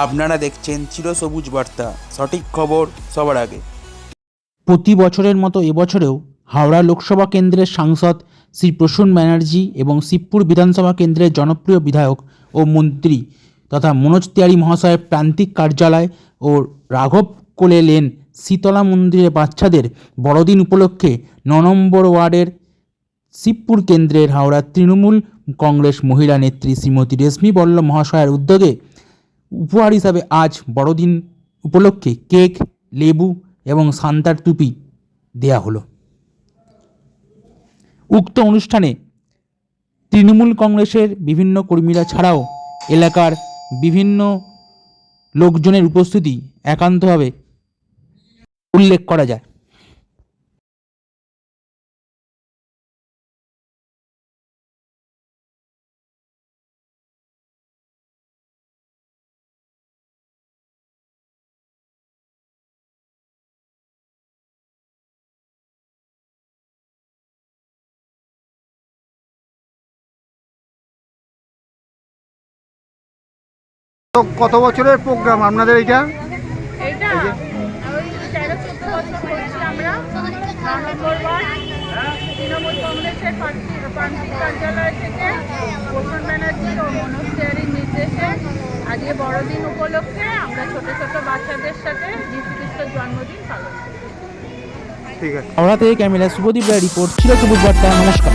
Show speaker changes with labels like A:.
A: আপনারা দেখছেন চিরসবুজ বার্তা, সঠিক খবর সবার আগে।
B: প্রতি বছরের মতো এবছরেও হাওড়া লোকসভা কেন্দ্রের সাংসদ শ্রী প্রসূন ব্যানার্জি এবং শিবপুর বিধানসভা কেন্দ্রের জনপ্রিয় বিধায়ক ও মন্ত্রী তথা মনোজ তিওয়ারি মহাশয়ের প্রান্তিক কার্যালয় ও রাঘব কোলে লেন শীতলা মন্দিরে বাচ্চাদের বড়দিন উপলক্ষে ৯ নম্বর ওয়ার্ডের শিবপুর কেন্দ্রের হাওড়া তৃণমূল কংগ্রেস মহিলা নেত্রী শ্রীমতী রেশমি বল্লভ মহাশয়ের উদ্যোগে উপহার হিসাবে আজ বড়দিন উপলক্ষে কেক, লেবু এবং সান্তার টুপি দেয়া হলো। উক্ত অনুষ্ঠানে তৃণমূল কংগ্রেসের বিভিন্ন কর্মীরা ছাড়াও এলাকার বিভিন্ন লোকজনের উপস্থিতি একান্তভাবে উল্লেখ করা যায়।
C: তো কত বছরের প্রোগ্রাম আপনাদের এটা?
D: এইটা ওই 13-14 বছর করছি আমরা। 9 নম্বর ওয়ার্ড তৃণমূল কংগ্রেসের প্রান্তিক কার্যালয় থেকে প্রসূন ব্যানার্জি ও মনোজ তিওয়ারির নির্দেশে আজকে বড়দিন উপলক্ষে আমরা ছোট ছোট বাচ্চাদের সাথে যীশু খ্রিস্টের জন্মদিন পালন করি।
C: ঠিক আছে।
B: হাওড়া থেকে ক্যামেরা শুভদীপ রায় রিপোর্ট, চিরসবুজ বার্তা। নমস্কার।